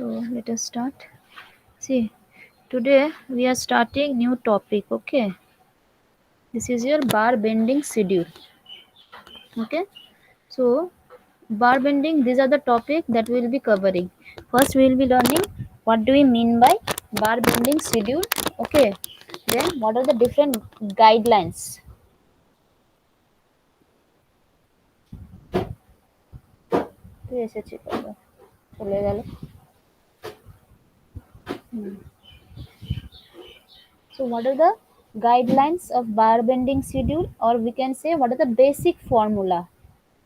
So let us start. See, today we are starting new topic. Okay, this is your bar bending schedule. Okay, so bar bending. These are the topic that we will be covering. First, we will be learning what do we mean by bar bending schedule. Okay, then what are the different guidelines. तो ऐसे check करो चलेगा लो. So what are the guidelines of bar bending schedule, or we can say what are the basic formula.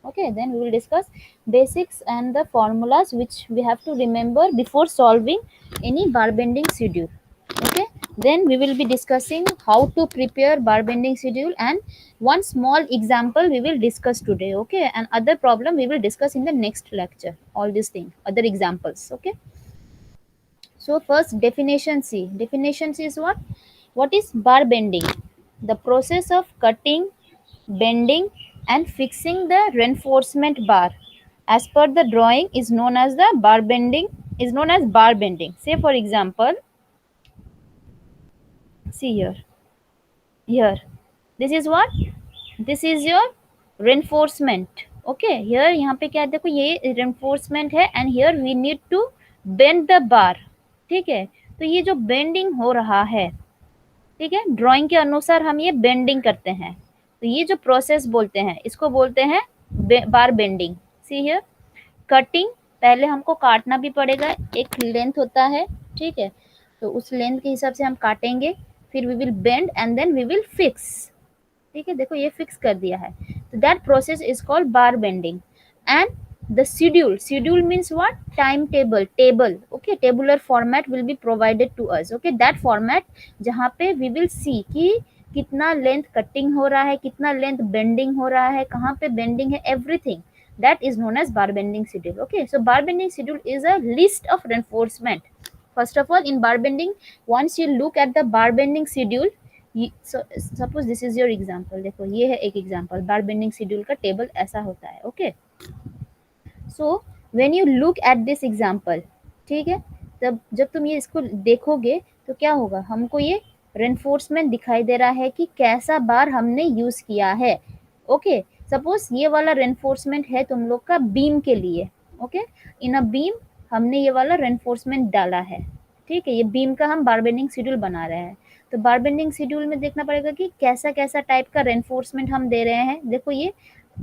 Okay, then we will discuss basics and the formulas which we have to remember before solving any bar bending schedule. Okay, then we will be discussing how to prepare bar bending schedule, and one small example we will discuss today. Okay, and other problem we will discuss in the next lecture. All these things, other examples. Okay. So first definition C. Definition C is what? What is bar bending? The process of cutting, bending and fixing the reinforcement bar as per the drawing is known as the bar bending, is known as bar bending. Say for example, see here. This is what? This is your reinforcement. Okay, here यहाँ पे क्या है देखो ये reinforcement है and here we need to bend the bar. ठीक है, तो ये जो बेंडिंग हो रहा है, ठीक है, ड्राइंग के अनुसार हम ये बेंडिंग करते हैं, तो ये जो प्रोसेस बोलते हैं इसको बोलते हैं बार बेंडिंग. सी हियर, कटिंग, पहले हमको काटना भी पड़ेगा, एक लेंथ होता है, ठीक है, तो उस लेंथ के हिसाब से हम काटेंगे, फिर we will bend and then we will fix. ठीक है, देखो ये फिक्स कर दिया है, तो that process is called bar bending. And the schedule means what? Timetable, table. Okay, tabular format will be provided to us. Okay, that format जहाँ पे we will see कि कितना लेंथ कटिंग हो रहा है, कितना लेंथ बेंडिंग हो रहा है, कहाँ पे बेंडिंग है, everything that is known as bar bending schedule. Okay, so bar bending schedule is a list of reinforcement. First of all, in bar bending, once you look at the bar bending schedule, so suppose this is your example. देखो ये है एक example, बार bending schedule का table ऐसा होता है. Okay, so when you look at this example, ठीक है, तब जब तुम ये इसको देखोगे तो क्या होगा, हमको ये रेनफोर्समेंट दिखाई दे रहा है कि कैसा बार हमने यूज किया है. ओके, सपोज ये वाला रेनफोर्समेंट है तुम लोग का बीम के लिए. ओके, इन अ बीम हमने ये वाला रेनफोर्समेंट डाला है. ठीक है, ये बीम का हम बार बेंडिंग शेड्यूल बना रहे हैं, तो बार बेंडिंग शेड्यूल में देखना पड़ेगा कि कैसा कैसा टाइप का रेनफोर्समेंट हम दे रहे हैं. देखो ये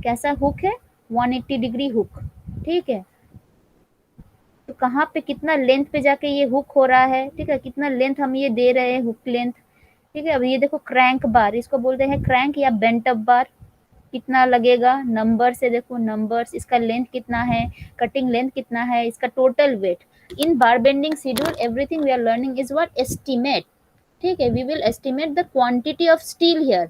कैसा हुक है, 180 डिग्री हुक. ठीक है, तो कहाँ पे कितना लेंथ पे जाके ये हुक हो रहा है, ठीक है, कितना लेंथ हम ये दे रहे हैं, हुक लेंथ. ठीक है, अब ये देखो क्रैंक बार, इसको बोलते हैं क्रैंक या बेंट अप बार. कितना लगेगा, नंबर से देखो, नंबर्स, इसका लेंथ कितना है, कटिंग लेंथ कितना है, इसका total weight. In bar bending schedule everything we are learning is what? Estimate. ठीक है, we will estimate the quantity of steel here.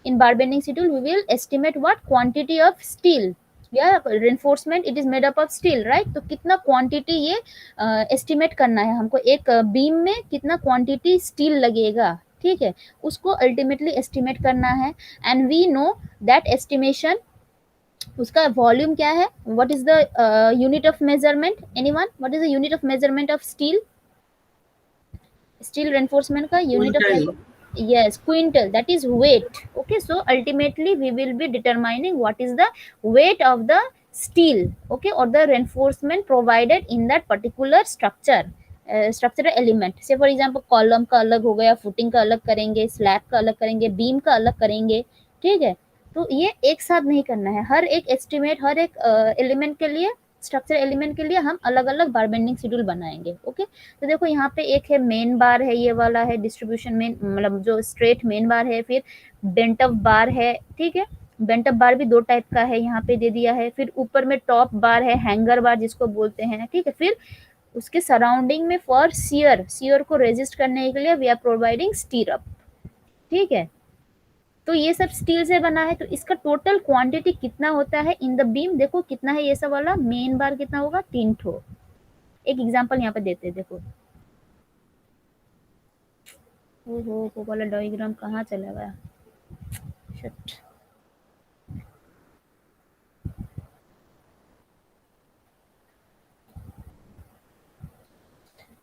in bar bending schedule we will estimate what? Quantity of steel. Yeah, reinforcement it is made up of steel, right? तो कितना quantity ये estimate करना है हमको, एक beam में कितना quantity steel लगेगा. ठीक है, उसको अल्टीमेटली एस्टिमेट करना है. And we know that estimation, उसका वॉल्यूम क्या है, what is the unit of measurement, anyone, what is the unit of measurement of steel? Steel reinforcement का unit of Quintal. yes, quintal, that is weight. Okay, so ultimately we will be determining what is the weight of the steel, okay, or the reinforcement provided in that particular structure, structural element. से for example column का अलग हो गया, footing का अलग करेंगे, slab का अलग करेंगे, बीम का अलग करेंगे. ठीक है, तो ये एक साथ नहीं करना है, हर एक एस्टिमेट, हर एक एलिमेंट के लिए, स्ट्रक्चर एलिमेंट के लिए हम अलग अलग बार बेंडिंग शेड्यूल बनाएंगे. ओके, तो देखो यहाँ पे एक है मेन बार है, ये वाला है डिस्ट्रीब्यूशन मेन, मतलब जो स्ट्रेट मेन बार है, फिर बेंट अप बार है. ठीक है, बेंट अप बार भी दो टाइप का है, यहाँ पे दे दिया है. फिर ऊपर में टॉप बार है, हैंगर बार जिसको बोलते हैं. ठीक है, फिर उसके सराउंडिंग में फॉर शियर को रेजिस्ट करने के लिए वी आर प्रोवाइडिंग स्टीरअप. ठीक है, तो ये सब स्टील से बना है, तो इसका टोटल क्वांटिटी कितना होता है इन द बीम, देखो कितना है, ये सब वाला मेन बार कितना होगा, 3 ठो. एक एग्जांपल यहाँ पे देते हैं, देखो. ओहो, वो वाला डायग्राम कहाँ चला गया, शिट.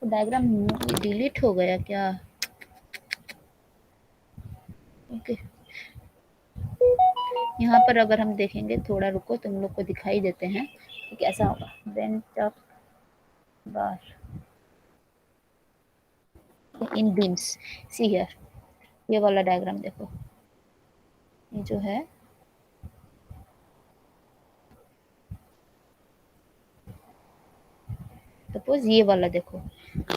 तो डायग्राम डिलीट हो गया क्या? ओके, यहाँ पर अगर हम देखेंगे, थोड़ा रुको, तुम लोग को दिखाई देते हैं कि कैसा होगा। Bent up bar in beams, see here, ये वाला डायग्राम देखो, ये जो है सपोज ये वाला देखो,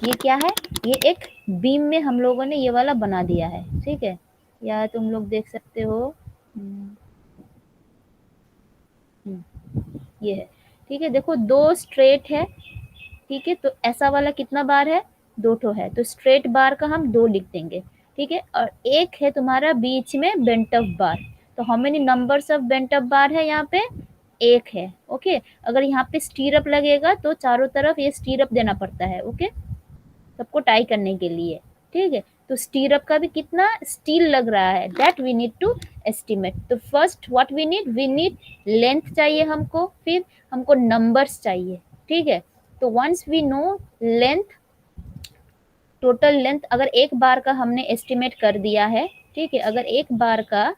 ये क्या है, ये एक बीम में हम लोगों ने ये वाला बना दिया है, ठीक है, या तुम लोग देख सकते हो, हम्म, ये है, ठीक है, देखो दो स्ट्रेट है, ठीक है, तो ऐसा वाला कितना बार है, दो ठो है, तो स्ट्रेट बार का हम दो लिख देंगे, ठीक है, और एक है तुम्हारा बीच में बेंट अप बार, तो how many numbers of bent up bar है यहाँ पे, एक है, ओके, अगर यहाँ पे स्टीरअप लगेगा तो चारों तरफ ये स्टीरअप देना पड़ता है, ओके, सबको टाई करने के लिए, ठीक है, तो स्टीरअप का भी कितना स्टील लग रहा है, that we need to estimate, तो first what we need length चाहिए हमको, फिर हमको नंबर्स चाहिए, ठीक है, तो once we know length, total length, अगर एक बार का हमने एस्टिमेट कर दिया है, ठीक है, अगर एक बार का,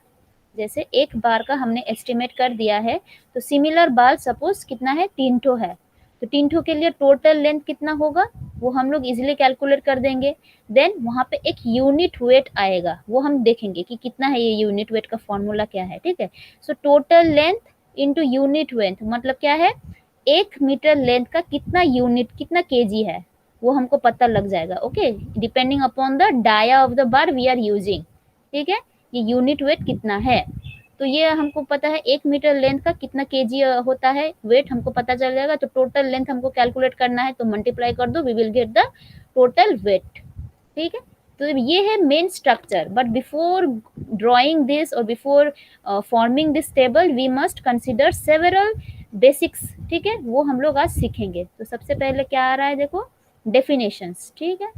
जैसे एक बार का हमने एस्टिमेट कर दिया है, तो सिमिलर बार सपोज कितना है, तीन ठो है, तो तीन ठो के लिए टोटल लेंथ कितना होगा, वो हम लोग इजिली कैलकुलेट कर देंगे, देन वहां पे एक यूनिट वेट आएगा, वो हम देखेंगे कि कितना है, ये यूनिट वेट का फॉर्मूला क्या है, ठीक है, so total length into unit weight मतलब क्या है, एक मीटर लेंथ का कितना यूनिट, कितना केजी है, वो हमको पता लग जाएगा, okay, depending upon the dia of the bar we are using, ठीक है, ये यूनिट वेट कितना है, तो ये हमको पता है एक मीटर लेंथ का कितना केजी होता है, वेट हमको पता चल जाएगा, तो टोटल लेंथ हमको कैलकुलेट करना है, तो मल्टीप्लाई कर दो, we will get the total weight, ठीक है, तो ये है main structure, but before drawing this और before forming this table we must consider several basics, ठीक है, वो हम लोग आज सीखेंगे, तो सबसे पहले क्या आ रहा है देखो, डेफिनेशंस, ठीक है,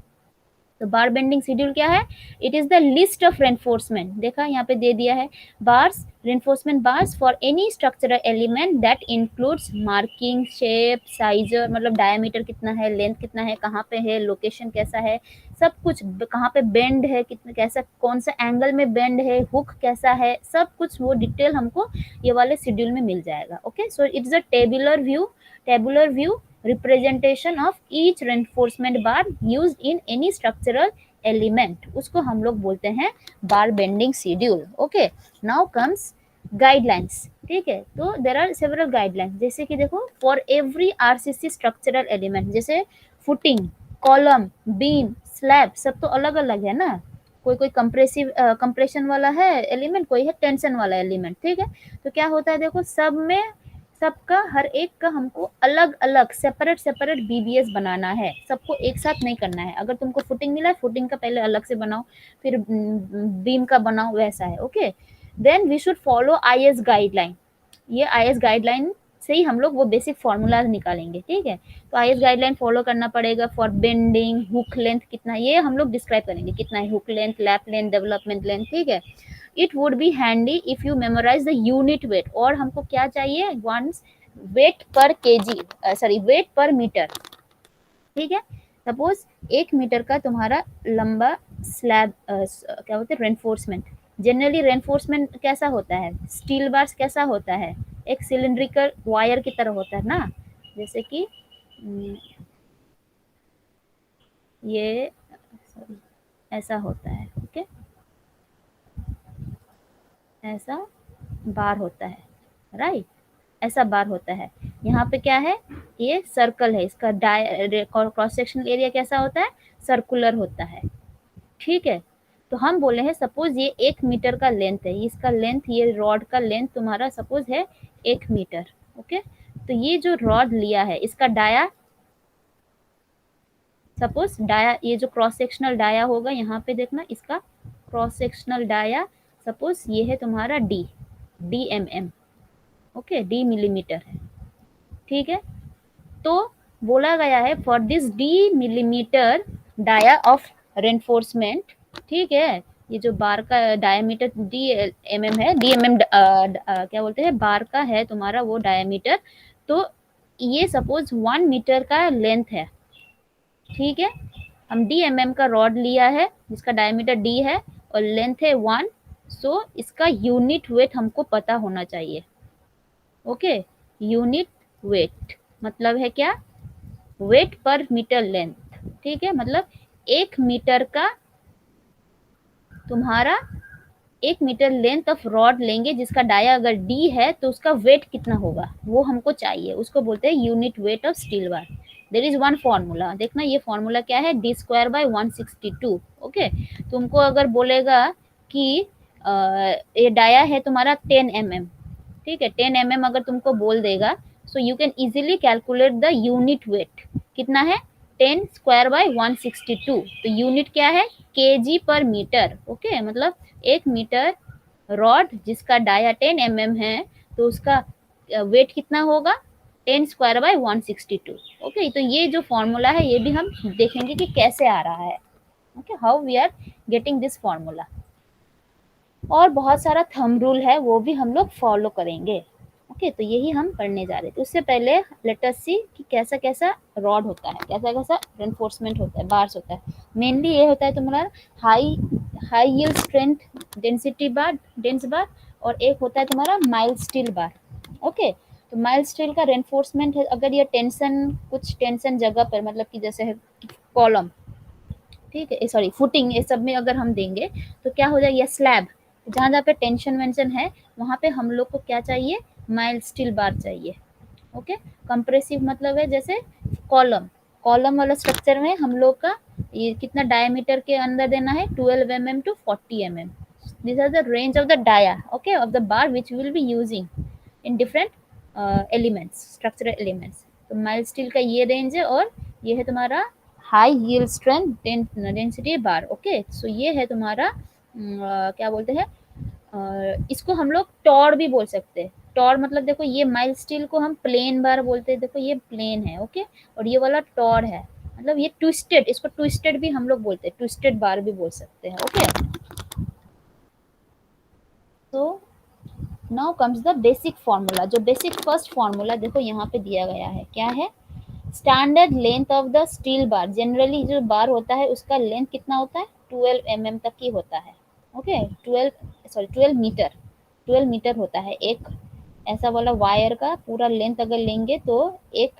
तो बार बेंडिंग शेड्यूल क्या है, it is the list of reinforcement, देखा यहाँ पे दे दिया है, bars reinforcement bars for any structural element that includes marking, shape, scissor, मतलब डायमीटर कितना है, लेंथ कितना है, कहाँ पे है, लोकेशन कैसा है, सब कुछ, कहाँ पे बेंड है, कितना, कैसा, कौन सा एंगल में बेंड है, हुक कैसा है, सब कुछ वो डिटेल हमको ये वाले शेड्यूल में मिल जाएगा, okay, so it's a tabular view representation of each reinforcement bar used in any structural element, उसको हम लोग बोलते हैं बार bending schedule, okay, now comes guidelines, ठीक है, तो देर आर सेवरल गाइडलाइंस, जैसे कि देखो for every RCC structural element, जैसे फुटिंग, कॉलम, बीम, स्लैब, सब तो अलग अलग है ना, कोई कोई कंप्रेशन वाला है एलिमेंट, कोई है टेंशन वाला एलिमेंट, ठीक है, तो क्या होता है देखो, सब में सबका हर एक का हमको अलग अलग सेपरेट सेपरेट बीबीएस बनाना है, सबको एक साथ नहीं करना है, अगर तुमको फुटिंग मिला है, फुटिंग का पहले अलग से बनाओ, फिर बीम का बनाओ, वैसा है, okay, then we should follow IS guideline, ये आईएस गाइडलाइन से ही हम लोग वो बेसिक फॉर्मूला निकालेंगे, ठीक है, तो आईएस गाइडलाइन फॉलो करना पड़ेगा फॉर बेंडिंग, हुक लेंथ कितना, ये हम लोग डिस्क्राइब करेंगे, कितना है hook length, lap length, development length, ठीक है, it would be handy if you memorize the unit weight, और हमको क्या चाहिए, once weight per kg, sorry weight per metre, ठीक है, सपोज एक मीटर का तुम्हारा लंबा स्लैब, क्या बोलते हैं, रेनफोर्समेंट, जनरली रेनफोर्समेंट कैसा होता है, स्टील बार्स कैसा होता है, एक सिलिंड्रिकल वायर की तरह होता है ना, जैसे कि ये sorry, ऐसा होता है, ओके, ऐसा बार होता है, राइट, ऐसा बार होता है, यहाँ पे क्या है, ये सर्कल है, इसका क्रॉस सेक्शनल एरिया कैसा होता है, सर्कुलर होता है, ठीक है, तो हम बोले हैं सपोज ये एक मीटर का लेंथ है, इसका लेंथ, ये रॉड का लेंथ तुम्हारा सपोज है एक मीटर, ओके, तो ये जो रॉड लिया है इसका डाया, सपोज डाया, ये जो क्रॉस सेक्शनल डाया होगा, यहाँ पे देखना, इसका क्रॉस सेक्शनल डाया सपोज ये है तुम्हारा डी ओके, डी मिलीमीटर है, ठीक है, तो बोला गया है for this d millimetre dia of reinforcement, ठीक है, ये जो बार का डायमीटर डी है, क्या बोलते हैं, बार का है तुम्हारा वो डायमीटर, तो ये सपोज 1 मीटर का लेंथ है, ठीक है, हम डी एम एम का रॉड लिया है जिसका डायमीटर डी है और लेंथ है 1, सो इसका यूनिट वेट हमको पता होना चाहिए। ओके, यूनिट वेट मतलब है क्या, वेट पर मीटर लेंथ। ठीक है, मतलब 1 मीटर का तुम्हारा 1 मीटर लेंथ ऑफ रॉड लेंगे जिसका डाया अगर डी है तो उसका वेट कितना होगा वो हमको चाहिए, उसको बोलते हैं unit weight of steel bar. There is one formula, देखना ये फॉर्मूला क्या है, डी स्क्वायर बाय 162। ओके, तुमको अगर बोलेगा कि ये डाया है तुम्हारा 10 mm, ठीक है, 10 mm अगर तुमको बोल देगा, so you can easily calculate the unit wait कितना है, 10 स्क्वायर बाय 162। तो यूनिट क्या है, केजी पर मीटर। ओके, मतलब 1 मीटर रॉड जिसका डाया 10 mm है तो उसका वेट कितना होगा, 10 स्क्वायर बाय 162। ओके, तो ये जो फॉर्मूला है ये भी हम देखेंगे कि कैसे आ रहा है। Okay, how we are getting this formula. और बहुत सारा थंब रूल है वो भी हम लोग फॉलो करेंगे। ओके, तो यही हम पढ़ने जा रहे थे। उससे पहले लेट अस सी कि कैसा कैसा रॉड होता है, कैसा कैसा रेनफोर्समेंट होता है, बार्स होता है। मेनली ये होता है तुम्हारा high high yield strength density bar, dense bar, और एक होता है तुम्हारा माइल्ड स्टील बार। ओके, तो माइल्ड स्टील का रेनफोर्समेंट है अगर ये टेंशन, कुछ टेंशन जगह पर, मतलब कि जैसे है कॉलम, ठीक है, सॉरी फुटिंग, ये सब में अगर हम देंगे तो क्या हो जाएगा, स्लैब, जहाँ जहाँ पे टेंशन वेंशन है वहाँ पे हम लोग को क्या चाहिए, माइल्ड स्टील बार चाहिए। ओके, कंप्रेसिव मतलब है जैसे कॉलम, कॉलम वाला स्ट्रक्चर में हम लोग का ये कितना डायमीटर के अंदर देना है, 12 mm to 40 mm। This are the range of the dia, okay, of the bar which will be using in different elements, structural elements. तो माइल्ड स्टील का ये रेंज है और ये है तुम्हारा high yield strength density bar. Okay, so ये है तुम्हारा क्या बोलते हैं, इसको हम लोग टॉर भी बोल सकते हैं। टॉर मतलब देखो ये माइल्ड स्टील को हम प्लेन बार बोलते हैं, देखो ये प्लेन है। ओके, और ये वाला टॉर है, मतलब ये ट्विस्टेड, इसको ट्विस्टेड भी हम लोग बोलते हैं, ट्विस्टेड बार भी बोल सकते हैं। ओके, तो now comes the basic formula. जो बेसिक फर्स्ट फार्मूला देखो यहाँ पे दिया गया है, क्या है, standard length of the steel bar. Generally जो बार होता है उसका लेंथ कितना होता है, 12 mm तक ही होता है। ओके, 12 मीटर, 12 मीटर होता है एक ऐसा वाला वायर का पूरा लेंथ अगर लेंगे तो एक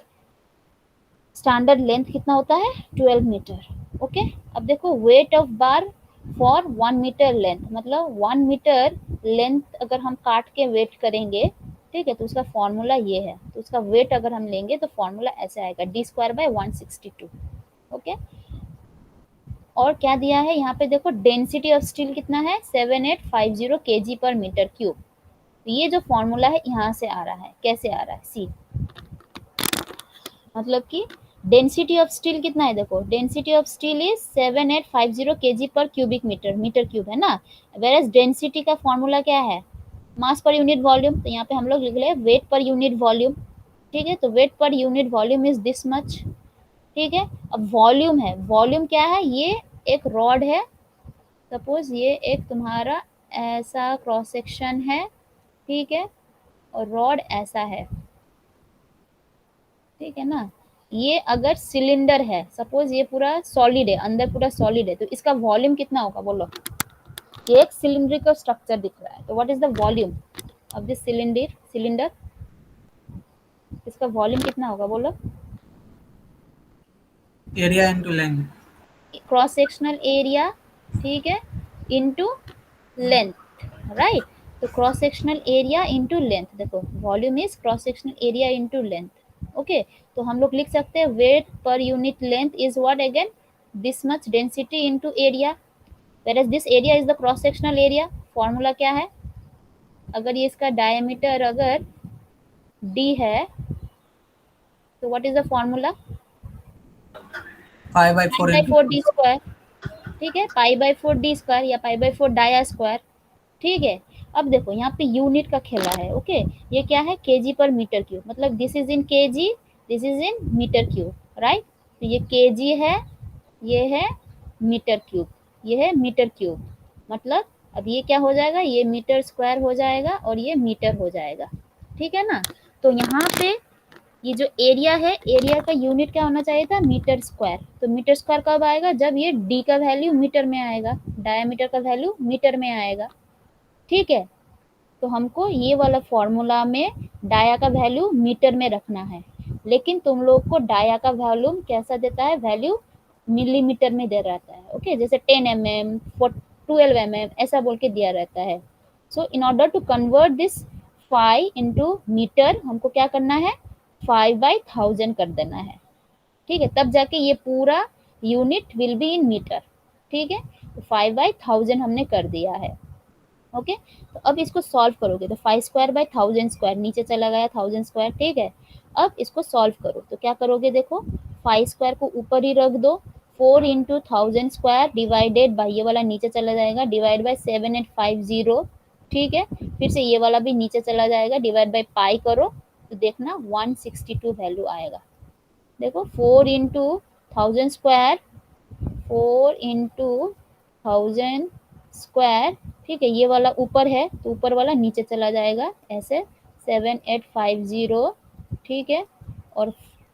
स्टैंडर्ड लेंथ कितना होता है, 12 मीटर। ओके, अब देखो weight of bar for 1 metre length, मतलब 1 मीटर लेंथ अगर हम काट के वेट करेंगे, ठीक है, तो उसका फॉर्मूला ये है। तो उसका वेट अगर हम लेंगे तो फॉर्मूला ऐसे आएगा, डी स्क्वायर बाय 162। ओके, और क्या दिया है यहाँ पे देखो, डेंसिटी ऑफ स्टील कितना है, 7850 केजी पर मीटर क्यूब। तो ये जो फॉर्मूला है यहाँ से आ रहा है, कैसे आ रहा है, सी, मतलब कि डेंसिटी ऑफ स्टील कितना है, देखो density of steel is 7850 KG पर क्यूबिक मीटर, मीटर क्यूब है ना। वेरएज डेंसिटी का फॉर्मूला क्या है, मास पर यूनिट वॉल्यूम। तो यहाँ पे हम लोग लिख ले वेट पर यूनिट वॉल्यूम। ठीक है, तो weight per unit volume is this much. ठीक है, अब वॉल्यूम है, वॉल्यूम क्या है, ये एक रॉड है, सपोज ये एक तुम्हारा ऐसा क्रॉस सेक्शन है, ठीक है, और रॉड ऐसा है, ठीक है ना। ये अगर सिलेंडर है, सपोज ये पूरा सॉलिड है, अंदर पूरा सॉलिड है, तो इसका वॉल्यूम कितना होगा बोलो, ये एक सिलिंड्रिकल स्ट्रक्चर दिख रहा है, तो what is the volume of this cylinder, cylinder, इसका वॉल्यूम कितना होगा बोलो, area into length, cross sectional area, ठीक है, इनटू लेंथ, राइट। तो cross sectional area into length, देखो volume is cross sectional area into length. Okay, तो हम लोग लिख सकते हैं weight per unit length is what again, this much density into area, whereas this area is the cross sectional area. Formula क्या है, अगर ये इसका डायमीटर अगर d है तो what is the formula, 5/4 pi by into four D square, ठीक है, pi by four D square या pi by four dia square. ठीक है, अब देखो यहाँ पे यूनिट का खेला है। ओके, ये क्या है, केजी पर मीटर क्यूब, मतलब this is in kg, this is in metre cube, right. तो ये केजी है, ये है मीटर क्यूब, ये है मीटर क्यूब, मतलब अब ये क्या हो जाएगा, ये मीटर स्क्वायर हो जाएगा और ये मीटर हो जाएगा। ठीक है ना, तो यहाँ पे ये जो एरिया है, एरिया का यूनिट क्या होना चाहिए था, मीटर स्क्वायर। तो मीटर स्क्वायर कब आएगा, जब ये डी का वैल्यू मीटर में आएगा, डायमीटर का वैल्यू मीटर में आएगा। ठीक है, तो हमको ये वाला फॉर्मूला में डाया का वैल्यू मीटर में रखना है, लेकिन तुम लोग को डाया का वॉल्यूम कैसा देता है, वैल्यू मिलीमीटर में दे रहता है। ओके, जैसे 10 mm 12 mm ऐसा बोल के दिया रहता है। So in order to convert this 5 into metre, हमको क्या करना है, 5/1000 कर देना है। ठीक है, तब जाके ये पूरा unit will be in metre. ठीक है, तो 5/1000 हमने कर दिया है। ओके, तो अब इसको सॉल्व करोगे तो 5²/1000² नीचे चला गया 1000²। ठीक है, अब इसको सॉल्व करो तो क्या करोगे, देखो 5² को ऊपर ही रख दो, 4 इंटू 1000² डिवाइडेड बाई, ये वाला नीचे चला जाएगा, डिवाइड बाई 7850। ठीक है, फिर से ये वाला भी नीचे चला जाएगा, डिवाइड बाई पाई करो तो देखना 162 वैल्यू आएगा। देखो 4 इंटू 1000², 4 इंटू 1000²। ठीक है, ये वाला ऊपर है तो ऊपर वाला नीचे चला जाएगा ऐसे, 7850। ठीक है, और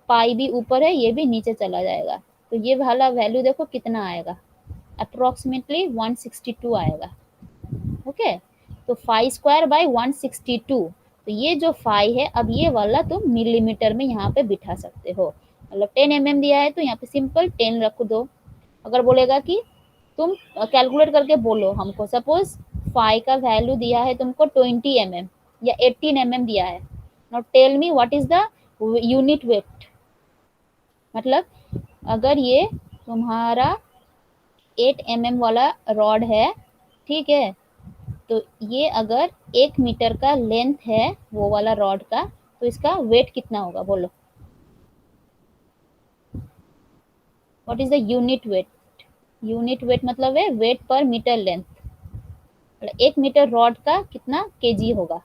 पाई भी ऊपर है, ये भी नीचे चला जाएगा, तो ये वाला वैल्यू देखो कितना आएगा, अप्रोक्सीमेटली 162 आएगा। ओके, तो 5²/162। तो ये जो 5 है, अब ये वाला तुम मिलीमीटर में यहाँ पे बिठा सकते हो। मतलब 10 mm दिया है तो यहाँ पे सिंपल 10 रख दो। अगर बोलेगा कि तुम कैलकुलेट करके बोलो हमको, सपोज 5 का वैल्यू दिया है तुमको 20 mm या 18 mm दिया है, now tell me what is the unit weight. मतलब अगर ये तुम्हारा 8 mm वाला रॉड है, ठीक है, तो ये अगर 1 मीटर का लेंथ है वो वाला रॉड का, तो इसका वेट कितना होगा बोलो, what is the unit wait. Unit weight मतलब है wait per metre length, 1 metre rod का कितना केजी होगा।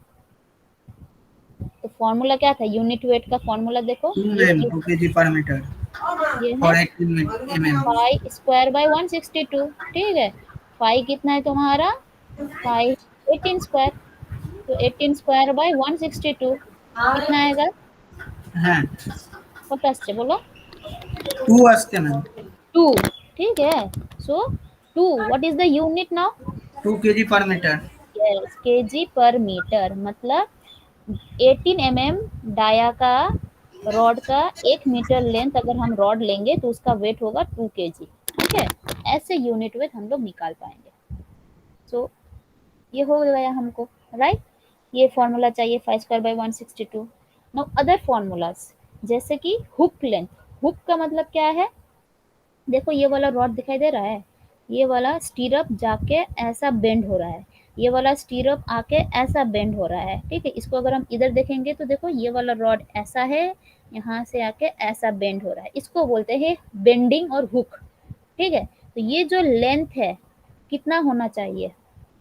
तो फॉर्मूला क्या था यूनिट वेट का, फॉर्मूला देखो 2 kg per meter ये for है 18 mm। 5²/162। ठीक है, 5 कितना है तुम्हारा, 5 18², तो 18²/162 कितना आएगा, হ্যাঁ, কত আসছে বলো, 2 আসছে ম্যাম। 2। ठीक है, सो 2 what is the unit now, 2 kg per meter। Yes KG per metre. मतलब 18 डाया का रॉड का 1 मीटर लेंथ अगर हम रॉड लेंगे तो उसका वेट होगा 2 केजी। ठीक है, ऐसे यूनिट वेट हम लोग निकाल पाएंगे। सो ये हो गया हमको, राइट। ये फॉर्मूला चाहिए 5²/162। नाउ अदर फॉर्मूलाज, जैसे कि हुक लेंथ। हुक का मतलब क्या है, देखो ये वाला रॉड दिखाई दे रहा है, ये वाला स्टीरअप जाके ऐसा बेंड हो रहा है, ये वाला स्टीरअप आके ऐसा बेंड हो रहा है। ठीक है, इसको अगर हम इधर देखेंगे तो देखो ये वाला रॉड ऐसा है, यहाँ से आके ऐसा बेंड हो रहा है, इसको बोलते हैं बेंडिंग और हुक। ठीक है, तो ये जो लेंथ है कितना होना चाहिए।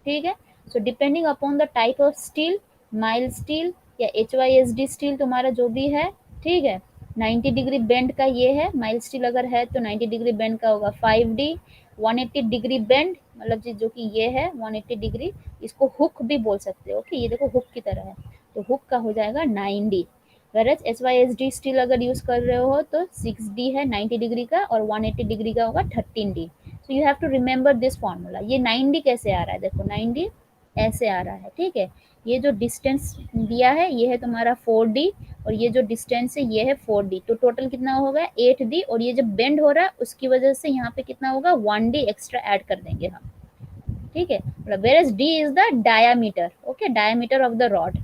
ठीक है, so depending upon the type of steel, mild steel या HYSD स्टील तुम्हारा जो भी है। ठीक है, 90 डिग्री बेंड का ये है, माइल्ड स्टील अगर है तो 90 डिग्री बेंड का होगा 5D। 180 डिग्री बेंड मतलब जो कि ये है 180 डिग्री, इसको हुक भी बोल सकते हो। ओके, ये देखो हुक की तरह है, तो हुक का हो जाएगा 9D। वेरएज HYSD स्टील अगर यूज कर रहे हो तो 6D है 90 डिग्री का, और 180 डिग्री का होगा 13D। So you have to remember this formula. ये 9D कैसे आ रहा है, देखो 9D ऐसे आ रहा है। ठीक है, ये जो डिस्टेंस दिया है ये है तुम्हारा 4D, और ये जो डिस्टेंस है ये है 4D, तो टोटल कितना होगा 8D, और ये जब बेंड हो रहा है उसकी वजह से यहाँ पे कितना होगा 1D एक्स्ट्रा ऐड कर देंगे हम। ठीक है, मतलब where is D is the diameter. Okay, diameter of the rod,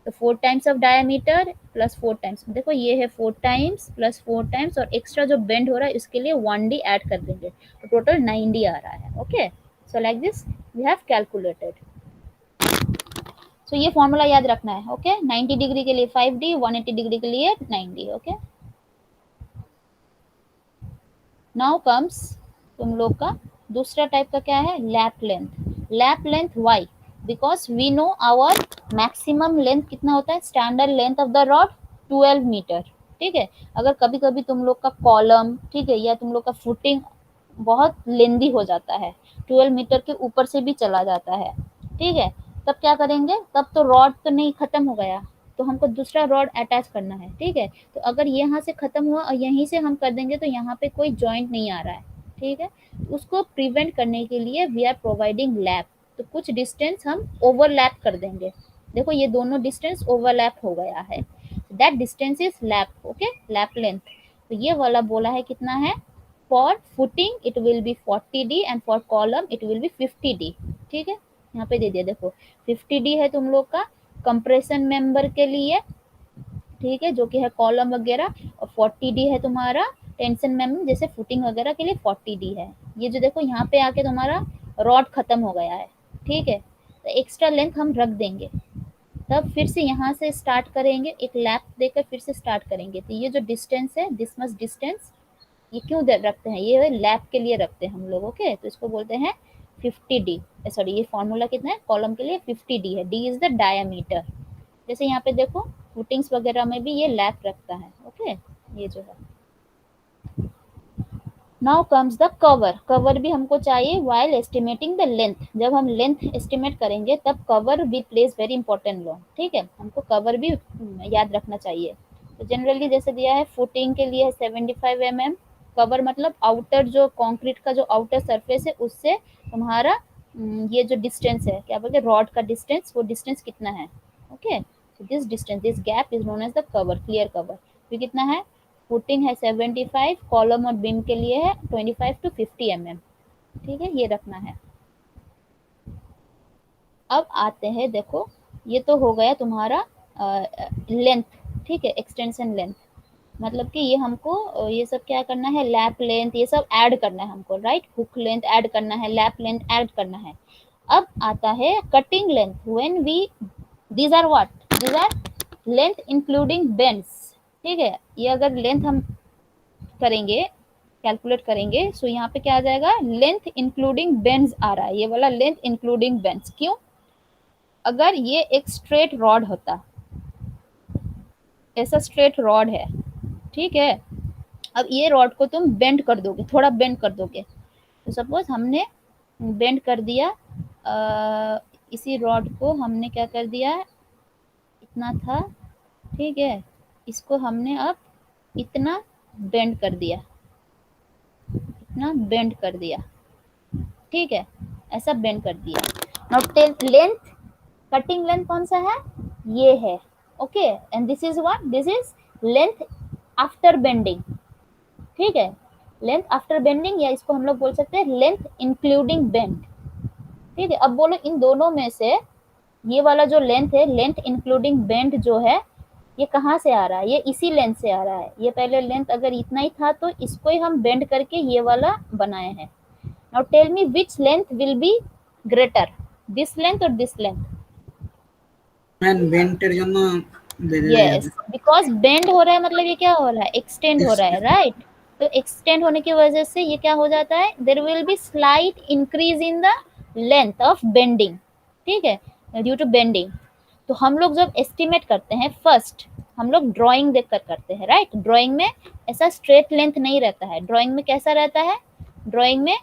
तो 4 times of diameter plus 4 times, देखो ये है 4 टाइम्स प्लस 4 टाइम्स, और एक्स्ट्रा जो बेंड हो रहा है उसके लिए 1D ऐड कर देंगे, तो टोटल 9D आ रहा है। Okay, so like this we have calculated. सो ये फॉर्मूला याद रखना है। ओके, 90 डिग्री के लिए 5D, 180 डिग्री के लिए 9D। ओके, नाउ कम्स तुम लोग का दूसरा टाइप का क्या है, lap length. Lap length why, because we know our maximum length कितना होता है, standard length of the rod 12 metre. ठीक है, अगर कभी कभी तुम लोग का कॉलम, ठीक है, या तुम लोग का फुटिंग बहुत लेंदी हो जाता है, 12 मीटर के ऊपर से भी चला जाता है। ठीक है, तब क्या करेंगे, तब तो रॉड तो नहीं खत्म हो गया, तो हमको दूसरा रॉड अटैच करना है, ठीक है। तो अगर यहाँ से खत्म हुआ और यहीं से हम कर देंगे तो यहाँ पे कोई जॉइंट नहीं आ रहा है, ठीक है। उसको प्रिवेंट करने के लिए वी आर प्रोवाइडिंग लैप। तो कुछ डिस्टेंस हम ओवरलैप कर देंगे। देखो ये दोनों डिस्टेंस ओवरलैप हो गया है, that distance is lap, okay, lap length. तो ये वाला बोला है कितना है, for footing it will be 40D and for column it will be 50D, ठीक है। यहाँ पे दे दिया देखो 50D है तुम लोग का कंप्रेशन मेंबर के लिए, ठीक है, जो कि है कॉलम वगैरह, और 40D है तुम्हारा टेंशन मेंबर जैसे फुटिंग वगैरह के लिए 40D है। ये जो देखो यहाँ पे आके तुम्हारा रॉड खत्म हो गया है, ठीक है। तो एक्स्ट्रा लेंथ हम रख देंगे, तब फिर से यहाँ से स्टार्ट करेंगे, एक लैप देकर फिर से स्टार्ट करेंगे। तो ये जो डिस्टेंस है, दिस मच डिस्टेंस, ये क्यों रखते हैं, ये लैप के लिए रखते हैं हम लोग, ओके। तो इसको बोलते हैं 50D, सॉरी ये फॉर्मूला कितना है कॉलम के लिए 50D है, D इज द डायमीटर। जैसे यहाँ पे देखो फुटिंग्स वगैरह में भी ये लैप रखता है, ओके, ये जो है। Now comes the cover, cover भी हमको चाहिए वाइल एस्टिमेटिंग द लेंथ। जब हम लेंथ एस्टिमेट करेंगे तब कवर भी प्लेज वेरी इंपॉर्टेंट रोल, ठीक है, हमको कवर भी याद रखना चाहिए। तो जनरली जैसे दिया है फुटिंग के लिए 75 mm, कवर मतलब आउटर जो कंक्रीट का जो आउटर सरफेस है उससे तुम्हारा ये जो डिस्टेंस है, क्या बोलते हैं, रॉड का डिस्टेंस, वो डिस्टेंस कितना है, okay. So this distance, this gap is known as the cover, clear cover. फिर कितना है, फुटिंग है 75, कॉलम और बीम के लिए है 25 to 50 mm, ठीक है, ये रखना है। अब आते हैं, देखो ये तो हो गया तुम्हारा लेंथ, ठीक है, एक्सटेंशन लेंथ, मतलब कि ये हमको ये सब क्या करना है, लैप लेंथ ये सब ऐड करना है हमको, राइट, हुक लेंथ ऐड करना है, लैप लेंथ ऐड करना है। अब आता है cutting length, when we, these are what, these are length including bends, ठीक है। ये अगर लेंथ हम करेंगे, कैलकुलेट करेंगे, सो यहाँ पे क्या आ जाएगा, लेंथ इंक्लूडिंग बेंड्स आ रहा है, ये वाला लेंथ इंक्लूडिंग बेंड्स। क्यों, अगर ये एक स्ट्रेट रॉड होता, ऐसा स्ट्रेट रॉड है, ठीक है, अब ये रॉड को तुम बेंड कर दोगे, थोड़ा बेंड कर दोगे, तो सपोज हमने बेंड कर दिया, इसी रॉड को हमने क्या कर दिया, इतना था, ठीक है, इसको हमने अब इतना बेंड कर दिया, इतना बेंड कर दिया, ठीक है, ऐसा बेंड कर दिया। नाउ लेंथ, कटिंग लेंथ कौन सा है, ये है, okay, and this is what, this is length after bending, ठीक है, लेंथ आफ्टर बेंडिंग, या इसको हम लोग बोल सकते हैं लेंथ इंक्लूडिंग बेंड, ठीक है। अब बोलो इन दोनों में से ये वाला जो लेंथ है, लेंथ इंक्लूडिंग बेंड जो है, ये कहाँ से आ रहा है, ये इसी लेंथ से आ रहा है। ये पहले लेंथ अगर इतना ही था तो इसको ही हम बेंड करके ये वाला बनाए हैं। Now tell me which length will be greater, this length और दिस लेंथ। ম্যান বেন্টের জন্য यस, बिकॉज बेंड हो रहा है मतलब ये क्या हो रहा है, एक्सटेंड हो रहा है, राइट। तो एक्सटेंड होने की वजह से ये क्या हो जाता है, there will be slight increase in the length of bending, ठीक है, ड्यू टू बेंडिंग। तो हम लोग जब एस्टिमेट करते हैं, फर्स्ट हम लोग ड्राइंग देखकर करते हैं, राइट। ड्राइंग में ऐसा स्ट्रेट लेंथ नहीं रहता है, ड्राइंग में कैसा रहता है, ड्राइंग में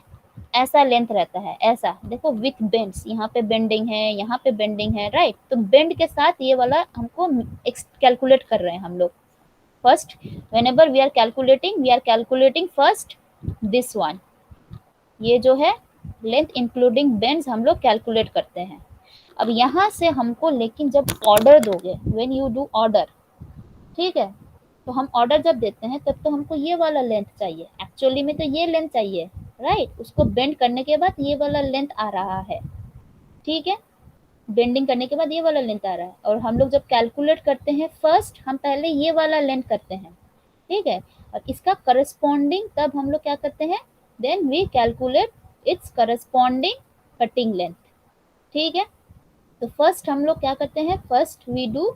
ऐसा लेंथ रहता है, ऐसा देखो विथ बेंड्स, यहाँ पे बेंडिंग है, यहाँ पे बेंडिंग है, राइट। तो बेंड के साथ ये वाला हमको कैलकुलेट कर रहे हैं हम लोग। First whenever we are calculating first this one, ये जो है लेंथ इंक्लूडिंग बेंड्स हम लोग कैलकुलेट करते हैं। अब यहाँ से हमको, लेकिन जब ऑर्डर दोगे, व्हेन यू डू ऑर्डर, ठीक है, तो हम ऑर्डर जब देते हैं तब तो हमको ये वाला लेंथ चाहिए, एक्चुअली में तो ये लेंथ चाहिए, राइट। उसको बेंड करने के बाद ये वाला लेंथ आ रहा है, ठीक है, बेंडिंग करने के बाद ये वाला लेंथ आ रहा है। और हम लोग जब कैलकुलेट करते हैं फर्स्ट, हम पहले ये वाला लेंथ करते हैं, ठीक है, और इसका करस्पॉन्डिंग तब हम लोग क्या करते हैं, then we calculate its corresponding cutting length, ठीक है। तो फर्स्ट हम लोग क्या करते हैं, first we do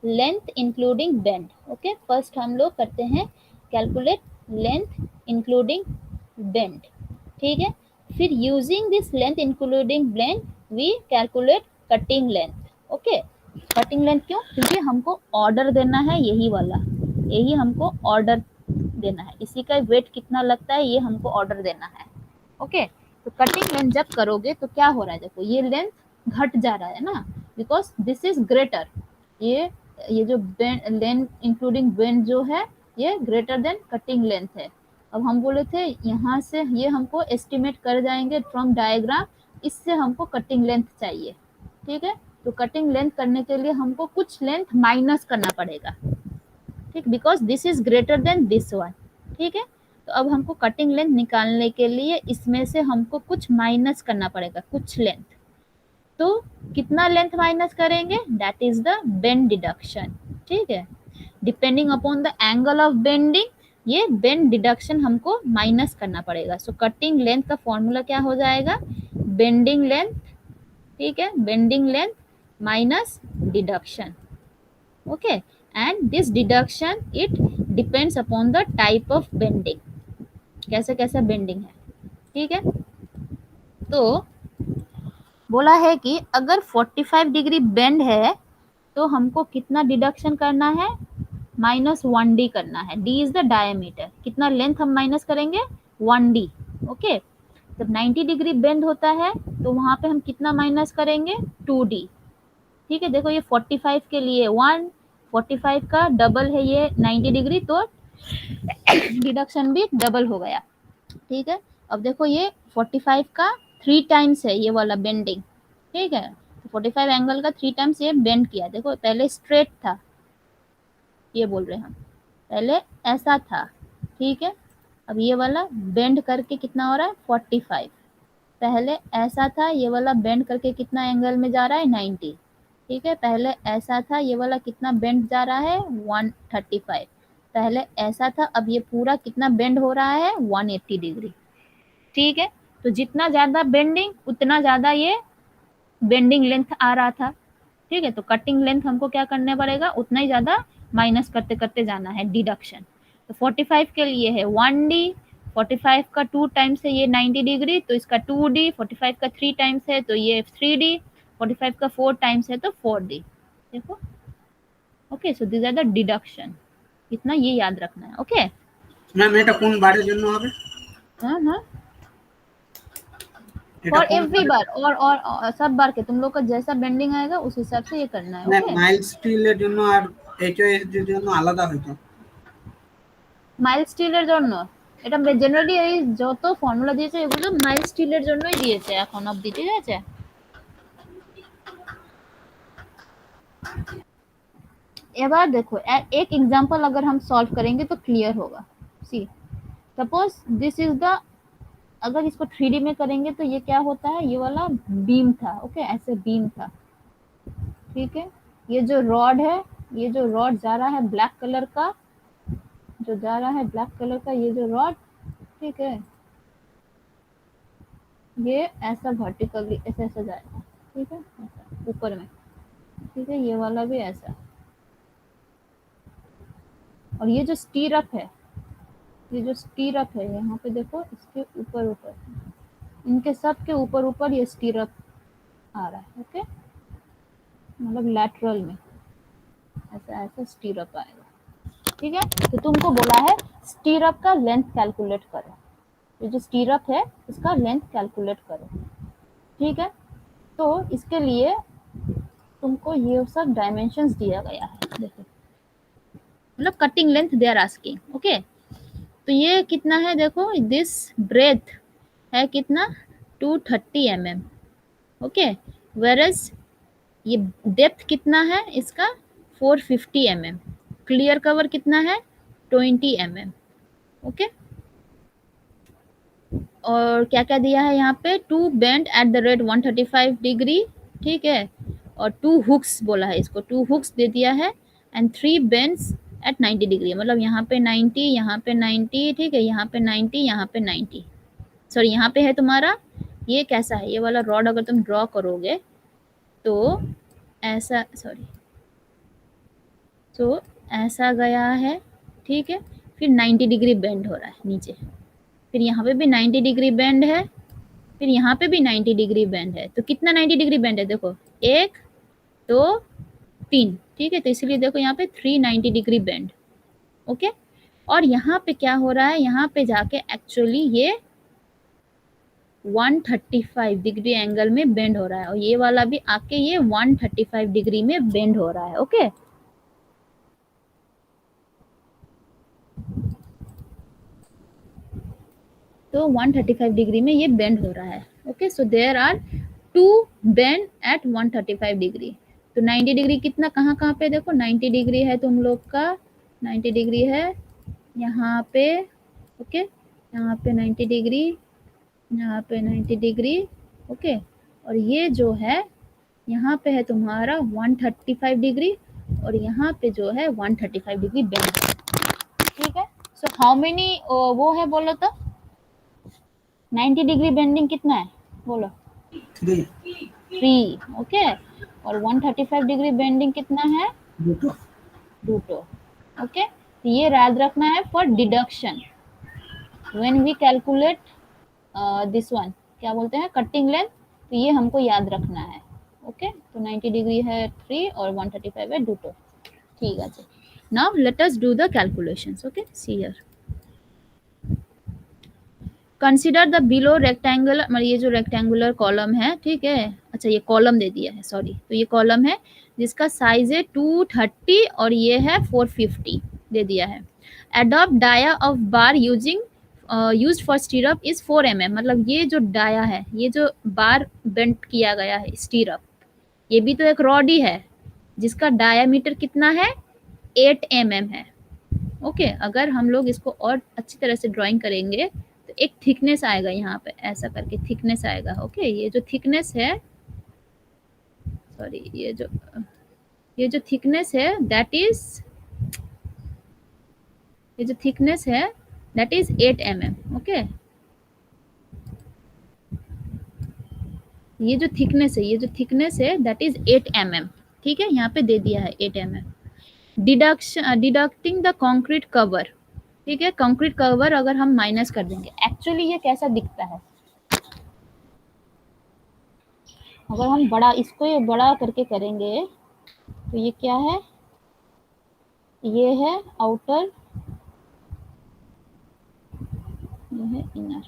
length including bend, okay, first हम लोग करते हैं कैलकुलेट लेंथ इंक्लूडिंग बेंड, ठीक है। फिर using this length including bend we calculate cutting length, okay. Cutting length क्यों, क्योंकि हमको ऑर्डर देना है, यही वाला, यही हमको ऑर्डर देना है, इसी का वेट कितना लगता है ये हमको ऑर्डर देना है, ओके। तो कटिंग लेंथ जब करोगे तो क्या हो रहा है, देखो ये लेंथ घट जा रहा है ना, बिकॉज दिस इज ग्रेटर, ये ये जो लेंथ इंक्लूडिंग बेंड जो है ये ग्रेटर देन कटिंग लेंथ है। अब हम बोले थे यहाँ से ये हमको एस्टिमेट कर जाएंगे फ्रॉम डायग्राम, इससे हमको कटिंग लेंथ चाहिए, ठीक है। तो कटिंग लेंथ करने के लिए हमको कुछ लेंथ माइनस करना पड़ेगा, ठीक, because this is greater than this one, ठीक है। तो अब हमको कटिंग लेंथ निकालने के लिए इसमें से हमको कुछ माइनस करना पड़ेगा, कुछ लेंथ। तो कितना लेंथ माइनस करेंगे, that is the bend deduction, ठीक है। Depending upon the angle of bending ये बेंड डिडक्शन हमको माइनस करना पड़ेगा। सो कटिंग लेंथ का फॉर्मूला क्या हो जाएगा, बेंडिंग लेंथ, ठीक है, bending length minus deduction, okay. And this deduction it depends upon the type of bending, कैसे कैसे बेंडिंग है, ठीक है। तो बोला है कि अगर 45 डिग्री बेंड है तो हमको कितना डिडक्शन करना है, -1d करना है। d इज द डायमीटर, कितना लेंथ हम माइनस करेंगे, 1d, ओके। जब 90 डिग्री बेंड होता है तो वहां पे हम कितना माइनस करेंगे, 2d, ठीक है। देखो ये 45 के लिए 1, 45 का डबल है ये 90 डिग्री, तो डिडक्शन भी डबल हो गया, ठीक है। अब देखो ये 45 का 3 टाइम्स है ये वाला बेंडिंग, ठीक है। तो 45 एंगल का 3 टाइम्स ये बेंड किया। देखो पहले स्ट्रेट था, ये बोल रहे हैं हम, पहले ऐसा था, ठीक है। अब ये वाला बेंड करके कितना हो रहा है, 45। पहले ऐसा था, ये वाला बेंड करके कितना एंगल में जा रहा है, 90, ठीक है। पहले ऐसा था, ये वाला कितना बेंड जा रहा है, 135। पहले ऐसा था, अब ये पूरा कितना बेंड हो रहा है, 180 डिग्री, ठीक है। तो जितना ज़्यादा बेंडिंग उतना ज़्यादा ये बेंडिंग लेंथ आ रहा था, ठीक है। तो कटिंग लेंथ हमको क्या करना पड़ेगा, उतना ही ज़्यादा माइनस करते करते जाना है, डिडक्शन। तो 45 के लिए है 1d, 45 का 2 टाइम्स है ये 90 डिग्री, तो इसका 2d, 45 का 3 टाइम्स है तो ये 3d, 45 का 4 टाइम्स है तो 4d, देखो, okay. So this are the deduction, इतना ये याद रखना है, ओके। ম্যাম এটা কোন বারের জন্য হবে, हाँ हाँ, এটা फॉर কোন एवरी বারের, बार, और सब बार के तुम लोग का जैसा बेंडिंग आएगा उस हिसाब से ये करना है, ম্যাম ओके। মাইল স্টিলের জন্য আর এইচওএসডির জন্য আলাদা হইতো। মাইল স্টিলের জন্য এটা জেনারেলি এই যত ফর্মুলা দিয়েছে এগুলো মাইল স্টিলের জন্যই দিয়েছে এখন অবধি, ঠিক আছে। এবার देखो एक एग्जांपल अगर हम सॉल्व करेंगे तो क्लियर होगा। सी सपोज दिस इज द, अगर इसको 3D में करेंगे तो ये क्या होता है, ये वाला बीम था, ओके, ऐसे बीम था, ठीक है। ये जो रॉड है, ये जो रॉड जा रहा है ब्लैक कलर का, जो जा रहा है ब्लैक कलर का ये जो रॉड, ठीक है, ये ऐसा वर्टिकली ऐसे ऐसा जाएगा, ठीक है, ऐसा ऊपर में, ठीक है। ये वाला भी ऐसा, और ये जो स्टीरअप है, ये जो स्टीरअप है यहाँ पे देखो, इसके ऊपर ऊपर, इनके सब के ऊपर ऊपर ये स्टीरअप आ रहा है, ओके, मतलब लैटरल में ऐसा ऐसा स्टीरअप आएगा, ठीक है। तो तुमको बोला है स्टीरअप का लेंथ कैलकुलेट करो, ये जो स्टीरअप है इसका लेंथ कैलकुलेट करो, ठीक है। तो इसके लिए तुमको ये सब डायमेंशंस दिया गया है, देखो, मतलब cutting length they are asking, okay. तो ये कितना है, देखो दिस ब्रेथ है कितना, 230 mm, ओके। वेरस ये डेप्थ कितना है इसका, 450 mm। क्लियर कवर कितना है, 20 mm, ओके। और क्या क्या दिया है यहाँ पे, 2 bend at the rate 135 degree, ठीक है। और 2 हुक्स बोला है इसको, 2 हुक्स दे दिया है, एंड 3 बेंड्स एट 90 डिग्री, मतलब यहाँ पे 90, यहाँ पे 90, ठीक है, यहाँ पे 90, यहाँ पे 90, सॉरी यहाँ पे है तुम्हारा, ये कैसा है, ये वाला रॉड अगर तुम ड्रॉ करोगे तो ऐसा, सॉरी, तो ऐसा गया है, ठीक है। फिर 90 डिग्री बेंड हो रहा है नीचे, फिर यहाँ पे भी 90 डिग्री बेंड है, फिर यहाँ पे भी 90 डिग्री बेंड है। तो कितना 90 डिग्री बेंड है, देखो 1 2 3, ठीक है। तो इसलिए देखो यहाँ पे 390 डिग्री बेंड, ओके। और यहाँ पे क्या हो रहा है, यहाँ पे जाके एक्चुअली ये 135 डिग्री एंगल में बेंड हो रहा है, और ये वाला भी आके ये 135 डिग्री में बेंड हो रहा है, ओके। तो 135 डिग्री में ये बेंड हो रहा है। Okay, so there are two bend at 135 degree. तो 90 डिग्री कितना कहाँ कहाँ पे देखो, 90 डिग्री है तुम लोग का, 90 डिग्री है यहाँ पे। ओके, यहाँ पे 90 डिग्री, यहाँ पे 90 डिग्री। ओके, और ये जो है यहाँ पे है तुम्हारा 135 डिग्री, और यहाँ पे जो है 135 डिग्री बेंड है। ठीक है, सो हाउ मेनी वो है बोलो तो, 90 डिग्री बेंडिंग कितना है बोलो, 3 3। ओके, और 135 डिग्री बेंडिंग कितना है, रूट ऑफ 2। ओके, तो ये याद रखना है for deduction when we calculate this one, क्या बोलते हैं, कटिंग लेंथ। तो ये हमको याद रखना है। ओके, तो 90 डिग्री है 3 और 135 है 2। ठीक है, now let us do the calculations. Okay, see here, consider the below rectangular, मतलब ये जो रेक्टेंगुलर कॉलम है, ठीक है, अच्छा ये कॉलम दे दिया है, सॉरी, तो ये कॉलम है जिसका साइज है 230 और ये है 450 दे दिया है। Adopt dia of bar using used for stirrup is 4 mm, मतलब ये जो डाया है, ये जो बार बेंट किया गया है स्टीरअप, ये भी तो एक रॉड ही है जिसका डायामीटर कितना है, 8 mm है। ओके, अगर हम लोग इसको और अच्छी तरह से ड्राइंग करेंगे तो एक थिकनेस आएगा यहाँ पे, ऐसा करके थिकनेस आएगा। ओके, ये जो थिकनेस है, सॉरी, ये जो थिकनेस है दैट इज, ये जो थिकनेस है दैट इज 8 mm। ओके, ये जो थिकनेस है, ये जो थिकनेस है दैट इज 8 mm। ठीक है, यहाँ पे दे दिया है 8 mm। Deducting the concrete cover, ठीक है, कंक्रीट कवर अगर हम माइनस कर देंगे, एक्चुअली ये कैसा दिखता है, अगर हम बड़ा इसको ये बड़ा करके करेंगे तो ये क्या है, ये है आउटर, ये है इनर।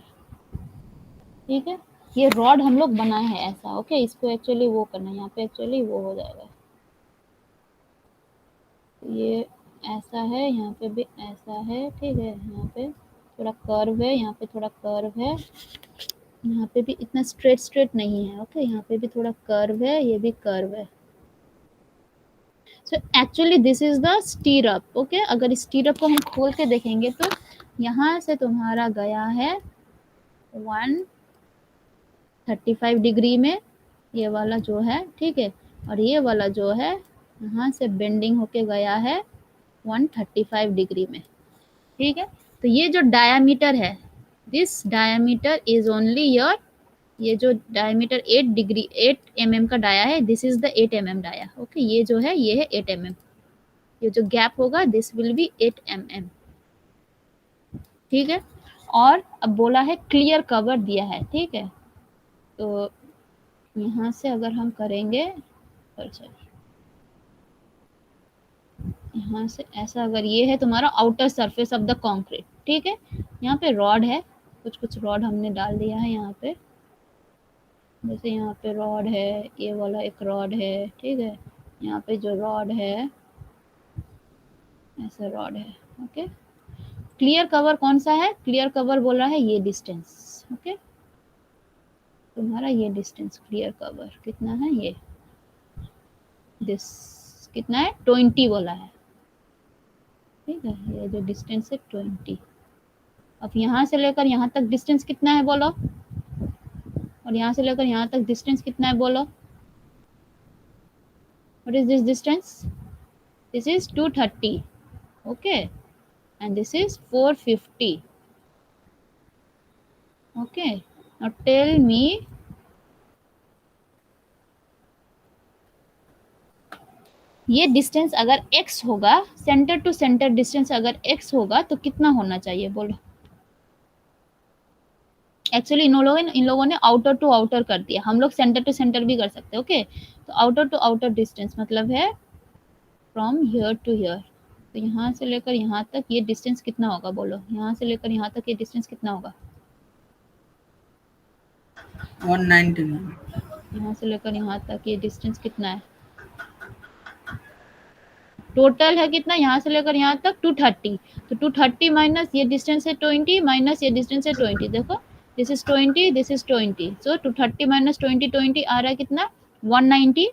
ठीक है, ये रॉड हम लोग बनाए हैं ऐसा। ओके, इसको एक्चुअली वो करना है, यहाँ पे एक्चुअली वो हो जाएगा, ये ऐसा है, यहाँ पे भी ऐसा है। ठीक है, यहाँ पे थोड़ा कर्व है, यहाँ पे थोड़ा कर्व है, यहाँ पे भी इतना स्ट्रेट स्ट्रेट नहीं है। ओके, यहाँ पे भी थोड़ा कर्व है, ये भी कर्व है। So actually this is the स्टीरअप। Okay, अगर स्टीरअप को हम खोल के देखेंगे तो यहाँ से तुम्हारा गया है 135 डिग्री में, ये वाला जो है, ठीक है, और ये वाला जो है यहाँ से बेंडिंग होके गया है 135 डिग्री में। ठीक है, तो ये जो डायामीटर है, this diameter is only your, ये जो डायमीटर 8 डिग्री 8 mm का डाया है, this is the 8 mm dia. Okay, ये जो है ये है 8 mm, ये जो गैप होगा दिस विल बी 8 mm। ठीक है, और अब बोला है क्लियर कवर दिया है। ठीक है, तो यहाँ से अगर हम करेंगे, सॉरी, यहाँ से ऐसा, अगर ये है तुम्हारा outer surface of the concrete, ठीक है, यहाँ पे रॉड है, कुछ कुछ रॉड हमने डाल दिया है यहाँ पे, जैसे यहाँ पे रॉड है, ये वाला एक रॉड है। ठीक है, यहाँ पे जो रॉड है ऐसा रॉड है। ओके, क्लियर कवर कौन सा है, क्लियर कवर बोल रहा है ये डिस्टेंस। ओके, तुम्हारा ये डिस्टेंस क्लियर कवर कितना है, ये दिस कितना है, 20 बोला है। ठीक है, ये जो डिस्टेंस है 20। अब यहाँ से लेकर यहाँ तक डिस्टेंस कितना है बोलो, और यहाँ से लेकर यहाँ तक डिस्टेंस कितना है बोलो, what is this distance, this is 230। Okay, and this is 450। okay, now tell me ये डिस्टेंस अगर x होगा, सेंटर टू सेंटर डिस्टेंस अगर x होगा तो कितना होना चाहिए बोलो। एक्चुअली इन लोगों ने आउटर टू आउटर कर दिया, हम लोग सेंटर टू सेंटर भी कर सकते हैं। ओके, तो आउटर टू आउटर डिस्टेंस मतलब है फ्रॉम हियर टू हियर, तो यहाँ से लेकर यहाँ तक ये डिस्टेंस कितना होगा बोलो, यहाँ से लेकर यहाँ तक ये डिस्टेंस कितना होगा, 190 mm। यहाँ से लेकर यहाँ तक ये डिस्टेंस कितना है, टोटल है कितना यहाँ से लेकर यहाँ तक 230, तो 230 माइनस ये डिस्टेंस है 20 माइनस ये डिस्टेंस है 20, देखो this is 20 this is 20, so 230 minus 20 20 आ रहा है कितना 190।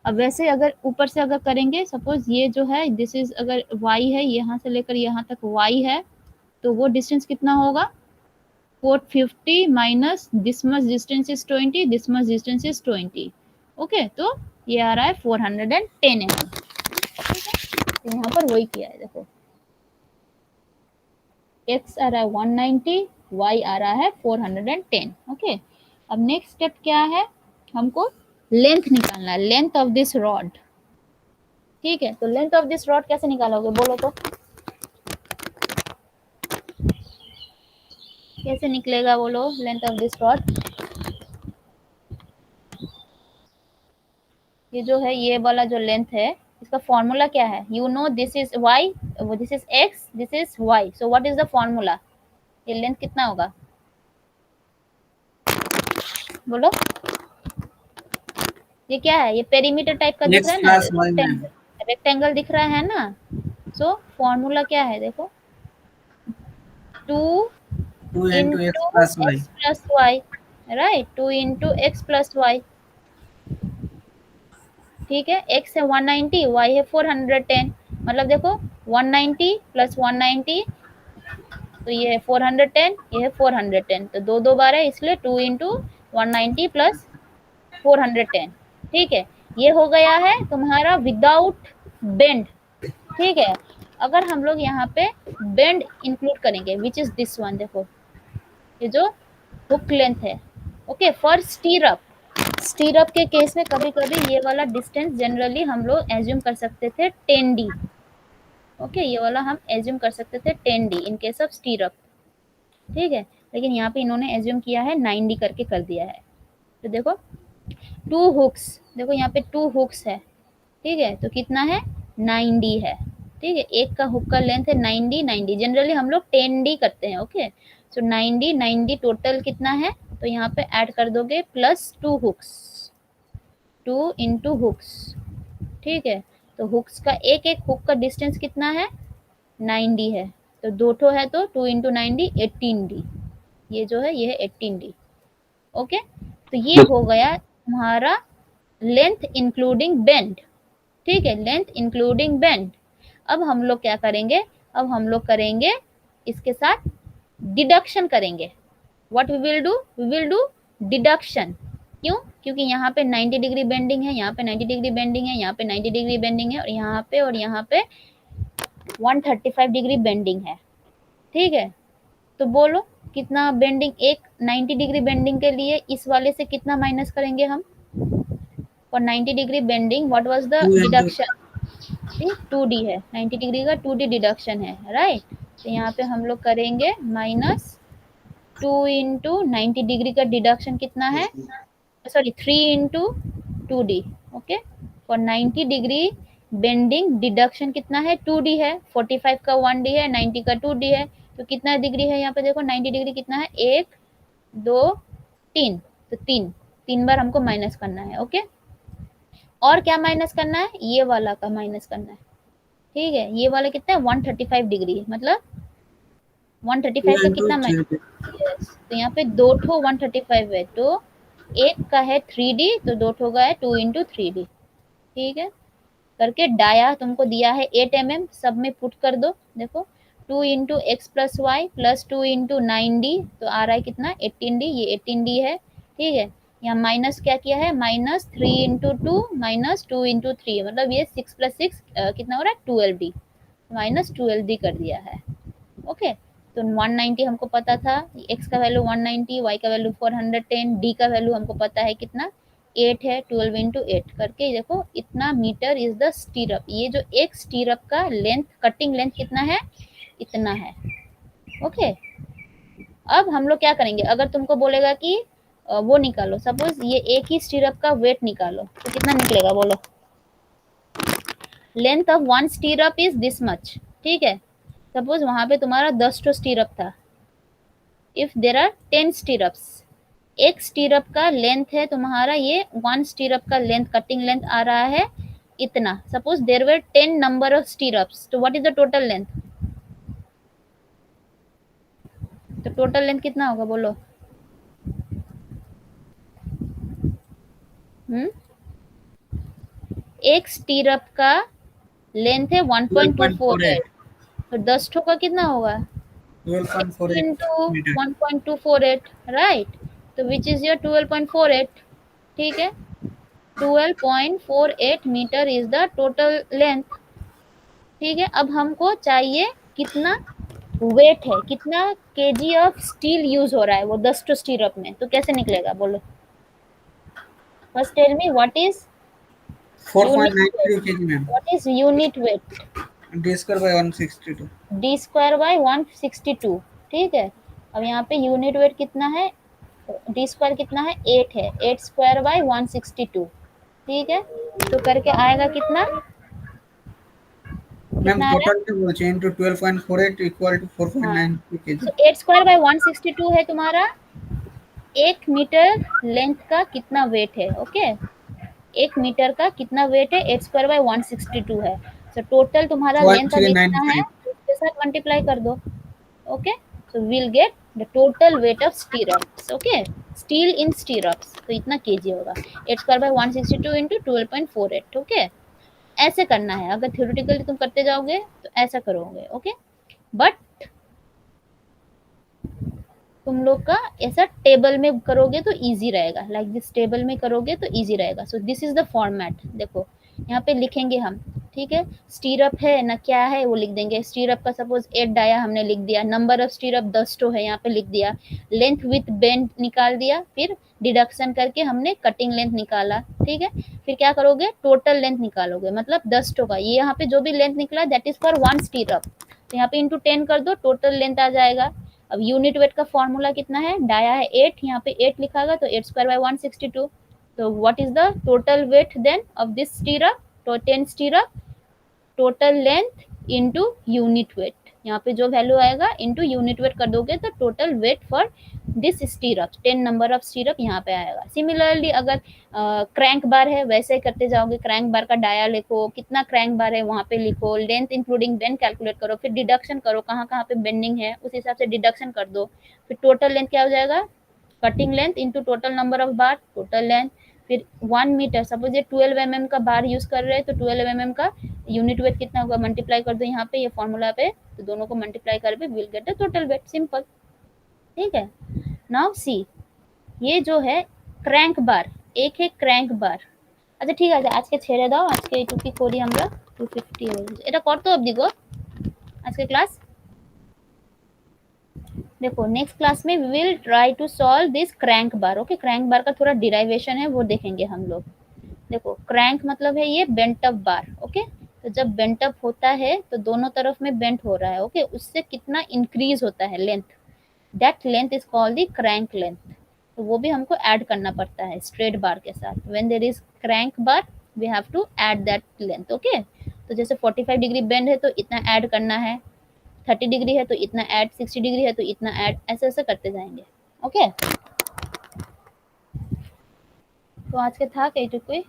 अब वैसे अगर ऊपर से अगर करेंगे सपोज ये जो है दिस इज अगर y है यहाँ से लेकर यहाँ तक y है, तो वो डिस्टेंस कितना होगा 450 minus this much distance is 20 this much distance is 20, okay, तो ये आ रहा है 410 mm। तो यहाँ पर वही किया है, देखो x आ रहा है 190, y आ रहा है 410, ओके। अब नेक्स्ट स्टेप क्या है, हमको लेंथ निकालना है, लेंथ ऑफ दिस रॉड, ठीक है। तो लेंथ ऑफ दिस रॉड कैसे निकालोगे बोलो तो, कैसे निकलेगा बोलो लेंथ ऑफ दिस रॉड। ये जो है ये वाला जो लेंथ है इसका फॉर्मूला क्या है, you know this is y, this is x, this is y, so what is the formula, ये लेंथ कितना होगा बोलो। ये क्या है, ये पेरीमीटर टाइप का दिख एक्स रहा है ना, प्लस वाई मैम। रेक्टेंगल दिख रहा है ना, सो फॉर्मूला क्या है देखो 2 two into x into plus y. X plus y, right, 2 into x plus y, ठीक है। x है 190, y है 410, मतलब देखो 190 प्लस 190, तो ये है 410, ये है 410, तो दो दो बार है इसलिए 2 इंटू 190 प्लस 410, ठीक है। ये हो गया है तुम्हारा विदाउट बेंड, ठीक है। अगर हम लोग यहाँ पे बेंड इंक्लूड करेंगे विच इज दिस वन, देखो ये जो हुक लेंथ है, ओके, फॉर स्टीरअप, स्टीरअप के केस में कभी कभी ये वाला डिस्टेंस जनरली हम लोग एज्यूम कर सकते थे 10d, ओके, ये वाला हम एज्यूम कर सकते थे 10d इन केस ऑफ स्टीरअप, ठीक है। लेकिन यहाँ पे इन्होंने एज्यूम किया है 9d करके कर दिया है। तो देखो 2 हुक्स, देखो यहाँ पे 2 हुक्स है, ठीक है, तो कितना है 9d है, ठीक है। एक का हुक का लेंथ है 9d, 9d जनरली हम लोग 10d करते हैं, ओके, सो 9d 9d टोटल कितना है, तो यहाँ पे ऐड कर दोगे प्लस 2 हुक्स, 2 इंटू हुक्स, ठीक है। तो हुक्स का एक एक हुक का डिस्टेंस कितना है 9d है, तो दो ठो है तो 2 इंटू 9d 18d, ये जो है ये है 18d, ओके। तो ये हो गया तुम्हारा लेंथ इंक्लूडिंग बेंड, ठीक है, लेंथ इंक्लूडिंग बेंड। अब हम लोग क्या करेंगे, अब हम लोग करेंगे इसके साथ डिडक्शन करेंगे, what we will do, we will do deduction, क्यों, क्योंकि यहाँ पे 90 डिग्री बेंडिंग है, यहाँ पे 90 डिग्री बेंडिंग है, यहाँ पे 90 डिग्री बेंडिंग है, और यहाँ पे 135 डिग्री बेंडिंग है, ठीक है। तो बोलो कितना बेंडिंग, एक 90 डिग्री बेंडिंग के लिए इस वाले से कितना माइनस करेंगे हम, for 90 degree bending what was the two into deduction, 2d है, 90 डिग्री का 2d डिडक्शन है, राइट। तो यहाँ पे हम लोग करेंगे माइनस 2 इंटू 90 डिग्री का डिडक्शन कितना है, sorry 3 into 2d, okay, for 90 degree bending deduction कितना है 2d है, 45 का 1d है, 90 का 2d है, तो कितना डिग्री है यहाँ पे देखो 90 डिग्री कितना है, 1 2 3, तो तीन तीन बार हमको माइनस करना है, ओके। और क्या माइनस करना है, ये वाला का माइनस करना है, ठीक है। ये वाला कितना है 135 डिग्री, मतलब 135 का कितना माइनस, यस, तो यहाँ पे दो ठो 135 है, तो एक का है 3d, तो दो ठो का है 2 इंटू 3d, ठीक है। करके डाया तुमको दिया है 8 mm, सब में पुट कर दो, देखो 2 into x plus y plus 2 into 9d, तो आ रहा है कितना 18d, ये 18d है, ठीक है। यहाँ माइनस क्या किया है, माइनस 3 इंटू 2 माइनस 2 इंटू 3, मतलब ये 6 प्लस 6 कितना हो रहा है 12d, माइनस 12d कर दिया है, ओके। तो 190 हमको पता था, x का वैल्यू 190, y का वैल्यू 410, d का वैल्यू हमको पता है कितना 8 है, 12 इंटू 8 करके देखो इतना मीटर इज द स्टीरअप, ये जो एक स्टीरअप का लेंथ, कटिंग लेंथ कितना है, इतना है, ओके। अब हम लोग क्या करेंगे, अगर तुमको बोलेगा कि वो निकालो, सपोज ये एक ही स्टीरअप का वेट निकालो, तो कितना निकलेगा बोलो, length of one स्टीरअप is this much, ठीक है। सपोज वहां पे तुम्हारा 10 टो स्टीरअप था, इफ देर आर 10 स्टीरअप्स, एक स्टीरअप का लेंथ है तुम्हारा, ये वन स्टीरअप का लेंथ, कटिंग लेंथ आ रहा है इतना, suppose there were 10 number of stirrups, तो what is the total length? तो टोटल लेंथ कितना होगा बोलो? हम्म, एक स्टीरअप का लेंथ है ट्वेल्व पॉइंट फोर 1.248, एट तो 10 ठो का कितना होगा? 12.48 इंटू मीटर। 1.248, राइट? तो विच इज योर 12.48, ठीक है? 12.48 metre is the total length, ठीक है? अब हमको चाहिए कितना वेट है, कितना केजी ऑफ स्टील यूज हो रहा है वो 10 टू स्टीरअप में, तो कैसे निकलेगा बोलो? First tell me what is unit weight, 4.93 kg ma'am. What is unit weight? D square by 162। D square by 162, ठीक है? अब यहाँ पे यूनिट वेट कितना है? डी स्क्वायर कितना है? 8 है, 8 स्क्वायर बाय 162, ठीक है? तो करके आएगा कितना? मैम कितना आ रहा टोटल के बोलছে इनटू 12.48 इक्वल टू है? हाँ, 4.93 सो केजी। 8 स्क्वायर बाय 162 है तुम्हारा, 1 मीटर लेंथ का कितना वेट है, ओके? 1 मीटर का कितना वेट है? 8 स्क्वायर बाय 162 है। सो टोटल तुम्हारा लेंथ अब इतना है, 0.395। तो इसके साथ मल्टीप्लाई कर दो, okay? So we'll get the total weight of stirrups, okay? Steel in stirrups, तो इतना केजी होगा, 8 स्क्वायर बाय 162 इंटू 12.48, ओके? ऐसे करना है, अगर थ्योरेटिकली तुम करते जाओगे तो ऐसा करोगे, ओके? बट तुम लोग का ऐसा टेबल में करोगे तो इजी रहेगा, लाइक दिस टेबल में करोगे तो इजी रहेगा। So this is the format, देखो यहाँ पे लिखेंगे हम, ठीक है? स्टीरअप है ना, क्या है वो लिख देंगे। स्टीरअप का सपोज 8 डाया हमने लिख दिया, नंबर ऑफ स्टीरअप 10 टो है यहाँ पे लिख दिया, लेंथ विथ बेंड निकाल दिया, फिर डिडक्शन करके हमने कटिंग लेंथ निकाला, ठीक है? फिर क्या करोगे? टोटल लेंथ निकालोगे, मतलब 10 टो का, ये यहाँ पे जो भी लेंथ निकला दैट इज फॉर 1 स्टीरअप, तो यहाँ पे इंटू 10 कर दो, टोटल लेंथ आ जाएगा। अब यूनिट वेट का फॉर्मूला कितना है? डाया है 8, यहाँ पे 8 लिखा गया, तो 8 स्क्वायर बाय 162, तो what is the total weight then of this stirrup? तो 10 stirrup, total length into unit weight, यहाँ पे जो वैल्यू आएगा इंटू यूनिट वेट कर दोगे तो total weight for this स्टीरअप, 10 number of स्टीरअप यहाँ पे आएगा। सिमिलरली अगर क्रैंक बार है वैसे ही करते जाओगे, क्रैंक बार का डाया लिखो, कितना क्रैंक बार है वहाँ पे लिखो, लेंथ इंक्लूडिंग बेंड कैलकुलेट करो, फिर डिडक्शन करो कहाँ कहाँ पे बेंडिंग है उस हिसाब से डिडक्शन कर दो, फिर टोटल लेंथ क्या हो जाएगा? Cutting length into total number of bar, total length, फिर 1 मीटर, सपोज ये 12 mm का बार यूज कर रहे हैं तो 12 mm का यूनिट वेट कितना होगा? मल्टीप्लाई कर दो यहाँ पे ये फॉर्मूला पे, तो दोनों को मल्टीप्लाई कर will get the total wait, simple, ठीक है? नाउ सी, ये जो है क्रैंक बार, एक है क्रैंक बार। আচ্ছা ঠিক আছে, আজকে ছেড়ে দাও, আজকে এইটুকুই করি আমরা। 250 হয়ে গেছে, এটা কত অবধি গো আজকে ক্লাস? देखो नेक्स्ट क्लास में we will try to solve this crank bar, okay? Crank bar का थोड़ा डिराइवेशन है वो देखेंगे हम लोग। देखो क्रैंक मतलब है ये बेंट अप बार, ओके? तो जब बेंट अप होता है तो दोनों तरफ में बेंट हो रहा है, ओके? उससे कितना इंक्रीज होता है length, that length is called the crank length, तो वो भी हमको ऐड करना पड़ता है स्ट्रेट बार के साथ। When there is crank bar we have to add that length, okay? तो जैसे 45 डिग्री बेंड है तो इतना ऐड करना है, 30 डिग्री है तो इतना ऐड, 60 डिग्री है तो इतना ऐड, ऐसे ऐसे करते जाएंगे, ओके? তো আজকে থাক এইটুকুই,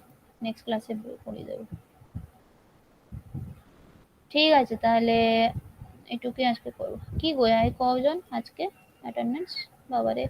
নেক্সট ক্লাসে করে দেবো, ঠিক আছে? তাহলে এইটুকুই আজকে করবো। কি গো কজন আজকে অ্যাটেন্ডেন্স, বাবারে!